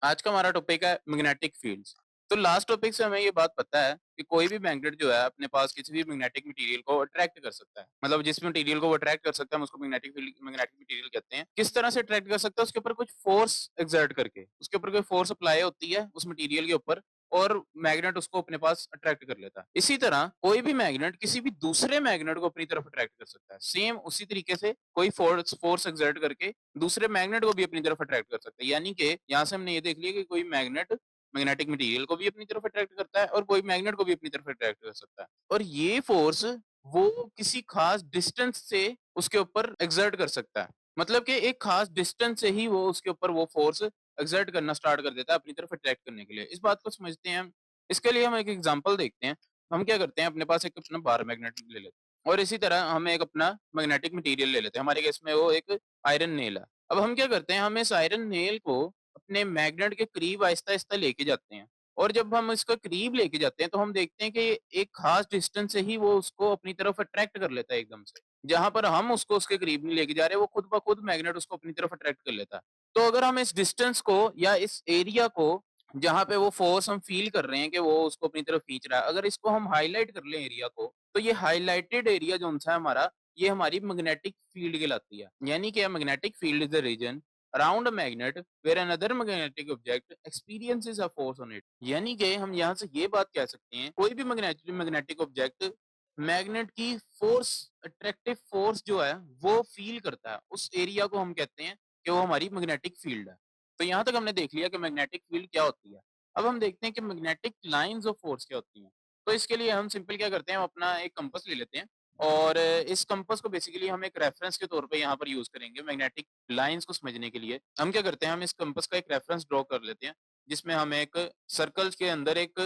आज का हमारा टॉपिक है मैग्नेटिक फील्ड्स। तो लास्ट टॉपिक से हमें ये बात पता है कि कोई भी मैग्नेट जो है अपने पास किसी भी मैग्नेटिक मटेरियल को अट्रैक्ट कर सकता है। मतलब जिस मटेरियल को वो अट्रैक्ट कर सकता है हम उसको मैग्नेटिक फील्ड मैग्नेटिक मटेरियल कहते हैं। किस तरह से अट्रैक्ट कर सकता है उसके ऊपर कुछ फोर्स एक्सर्ट करके, उसके ऊपर कोई फोर्स अप्लाई होती है उस मटेरियल के ऊपर और मैग्नेट उसको अपने पास अट्रैक्ट कर लेता है। इसी तरह कोई भी मैग्नेट किसी भी दूसरे मैग्नेट को अपनी तरफ अट्रैक्ट कर सकता है। सेम उसी तरीके से कोई फोर्स फोर्स एक्सर्ट करके दूसरे मैग्नेट को भी अपनी तरफ अट्रैक्ट कर सकता है। यानी कि यहाँ से हमने ये देख लिया कि कोई मैग्नेट मैग्नेटिक मटेरियल को भी अपनी तरफ अट्रैक्ट करता है और कोई मैग्नेट को भी अपनी तरफ अट्रैक्ट कर सकता है। और ये फोर्स वो किसी खास डिस्टेंस से उसके ऊपर एक्सर्ट कर सकता है। मतलब कि एक खास डिस्टेंस से ही वो उसके ऊपर वो फोर्स एक्सर्ट करना स्टार्ट कर देता है अपनी तरफ अट्रैक्ट करने के लिए। इस बात को समझते हैं हम। इसके लिए हम एक एग्जांपल देखते हैं। हम क्या करते हैं अपने पास एक अपना बार मैग्नेट ले लेते हैं और इसी तरह हम एक अपना मैग्नेटिक मटेरियल ले लेते हैं। हमारे केस में वो एक आयरन नेल है। अब हम क्या करते हैं, हम इस आयरन नेल को अपने मैग्नेट के करीब आहिस्ता-आहिस्ता लेके जाते हैं और जब हम इसको करीब लेके जाते हैं तो हम देखते हैं कि एक खास डिस्टेंस से ही वो उसको अपनी तरफ अट्रैक्ट कर लेता है एकदम से। जहाँ पर हम उसको उसके करीब नहीं लेके जा रहे, वो खुद ब खुद मैग्नेट उसको अपनी तरफ अट्रैक्ट कर लेता है। तो अगर हम इस डिस्टेंस को या इस एरिया को जहाँ पे वो फोर्स हम फील कर रहे हैं कि वो उसको अपनी तरफ खींच रहा है, अगर इसको हम हाइलाइट कर लें एरिया को, तो ये हाइलाइटेड एरिया जो है हमारा, ये हमारी मैग्नेटिक फील्ड कहलाती है। यानी कि magnetic field is the region around a magnet where another magnetic object experiences a force on it. यानी कि हम यहाँ से ये बात कह सकते हैं, कोई भी मैग्नेटिक मैग्नेटिक ऑब्जेक्ट मैग्नेट की फोर्स, अट्रैक्टिव फोर्स जो है वो फील करता है, उस एरिया को हम कहते हैं कि वो हमारी मैग्नेटिक फील्ड है। तो यहाँ तक हमने देख लिया कि मैग्नेटिक फील्ड क्या होती है। अब हम देखते हैं कि मैग्नेटिक लाइंस ऑफ फोर्स क्या होती हैं। तो इसके लिए हम सिंपल क्या करते हैं, हम अपना एक कंपास ले लेते हैं और इस कंपास को बेसिकली हम एक रेफरेंस के तौर पे यहाँ पर यूज करेंगे मैग्नेटिक लाइंस को समझने के लिए। हम क्या करते हैं, हम इस कंपास का एक रेफरेंस ड्रॉ कर लेते हैं जिसमें हम एक सर्कल के अंदर एक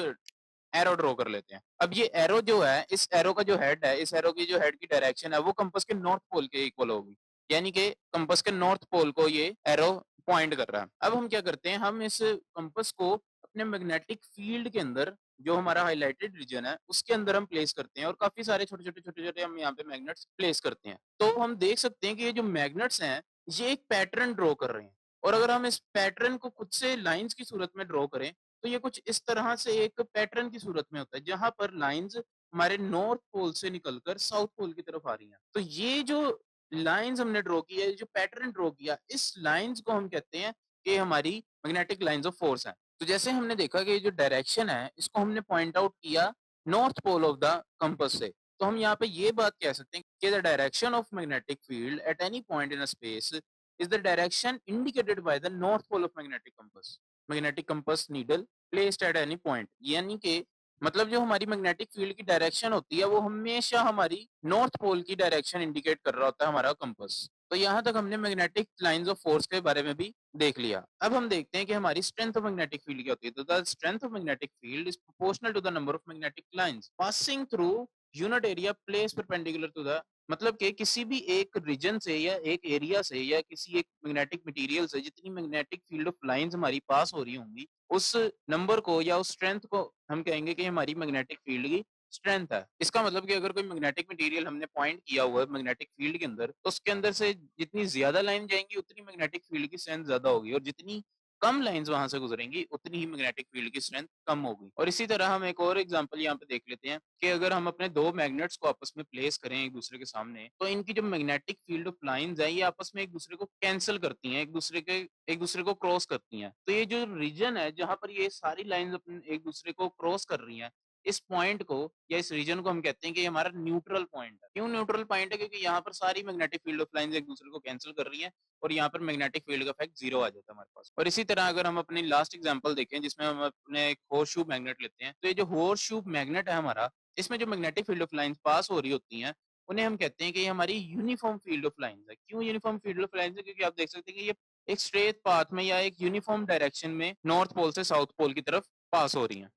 एरो ड्रॉ कर लेते हैं। अब ये एरो जो है, इस एरो का जो हेड है, इस एरो की जो हेड की डायरेक्शन है वो कंपास के नॉर्थ पोल के इक्वल होगी। यानी कि कंपास के नॉर्थ पोल को ये एरो पॉइंट कर रहा है। अब हम क्या करते हैं, हम इस कंपास को अपने मैग्नेटिक फील्ड के अंदर, जो हमारा हाइलाइटेड रीजन है उसके अंदर हम प्लेस करते हैं और काफी सारे छोटे-छोटे हम यहाँ पे मैग्नेट्स प्लेस करते हैं। तो हम देख सकते हैं कि ये जो मैग्नेट्स हैं, ये एक पैटर्न ड्रॉ कर रहे हैं और अगर हम इस पैटर्न को खुद से लाइंस की सूरत में ड्रॉ करें, तो ये कुछ इस तरह से एक पैटर्न की सूरत में होता है, जहाँ पर लाइंस हमारे नॉर्थ पोल से निकलकर साउथ पोल की तरफ आ रही हैं। तो ये जो लाइंस हमने ड्रॉ की है, जो पैटर्न ड्रॉ किया, इस लाइंस को हम कहते हैं कि हमारी मैग्नेटिक लाइंस ऑफ फोर्स हैं। तो जैसे हमने देखा कि ये जो डायरेक्शन है, इसको हमने पॉइंट आउट किया north pole of the compass से। तो हम यहाँ पे ये बात कह सकते हैं कि the direction of magnetic field at any point in a space is the direction indicated by the north pole of magnetic compass. Magnetic compass needle placed at any point, यानी कि मतलब जो हमारी मैग्नेटिक फील्ड की direction होती है वो हमेशा हमारी नॉर्थ पोल की डायरेक्शन इंडिकेट कर रहा होता है हमारा कंपास। तो यहाँ तक हमने मैग्नेटिक लाइंस ऑफ फोर्स के बारे में भी देख लिया। अब हम देखते हैं कि हमारी स्ट्रेंथ ऑफ मैग्नेटिक फील्ड क्या होती है। तो the strength of magnetic field is proportional to the number of magnetic lines passing through unit area place perpendicular to the, मतलब कि किसी भी एक रीजन से या एक एरिया से या किसी एक मैग्नेटिक मटेरियल से जितनी मैग्नेटिक फील्ड ऑफ लाइंस हमारी पास हो रही होंगी, उस नंबर को या उस स्ट्रेंथ को हम कहेंगे कि हमारी मैग्नेटिक फील्ड की स्ट्रेंथ है। इसका मतलब कि अगर कोई मैग्नेटिक मटेरियल हमने पॉइंट किया हुआ है मैग्नेटिक फील्ड के अंदर, तो उसके अंदर से जितनी ज्यादा लाइन जाएंगी उतनी मैग्नेटिक फील्ड की स्ट्रेंथ ज्यादा होगी और जितनी कम लाइंस वहां से गुजरेंगी उतनी ही मैग्नेटिक फील्ड की स्ट्रेंथ कम होगी। और इसी तरह हम एक और एग्जांपल यहाँ पे देख लेते हैं कि अगर हम अपने दो मैग्नेट्स को आपस में प्लेस करें एक दूसरे के सामने, तो इनकी जो मैग्नेटिक फील्ड ऑफ लाइंस है ये आपस में एक दूसरे को कैंसिल करती हैं, एक दूसरे को क्रॉस करती हैं। तो ये जो रीजन है जहां पर ये सारी लाइंस अपने एक दूसरे को क्रॉस कर रही हैं, इस पॉइंट को या इस रीजन को हम कहते हैं कि ये हमारा न्यूट्रल पॉइंट है। क्यों न्यूट्रल पॉइंट है? क्योंकि यहाँ पर सारी मैग्नेटिक फील्ड ऑफ लाइंस एक दूसरे को कैंसिल कर रही हैं और यहाँ पर मैग्नेटिक फील्ड का इफेक्ट जीरो आ जाता है हमारे पास। और इसी तरह अगर हम अपनी लास्ट एग्जांपल देखें जिसमें हम अपने एक हॉर्स शू मैग्नेट लेते हैं, तो ये जो हॉर्स शू मैग्नेट है हमारा, इसमें जो magnetic field of lines pass हो रही होती हैं, उन्हें हम कहते हैं कि ये हमारी यूनिफॉर्म फील्ड ऑफ लाइंस है। क्यों यूनिफॉर्म फील्ड ऑफ लाइंस है? क्योंकि आप देख सकते हैं कि ये एक स्ट्रेट पाथ में या एक यूनिफॉर्म डायरेक्शन में नॉर्थ पोल से साउथ पोल की तरफ पास हो रही हैं।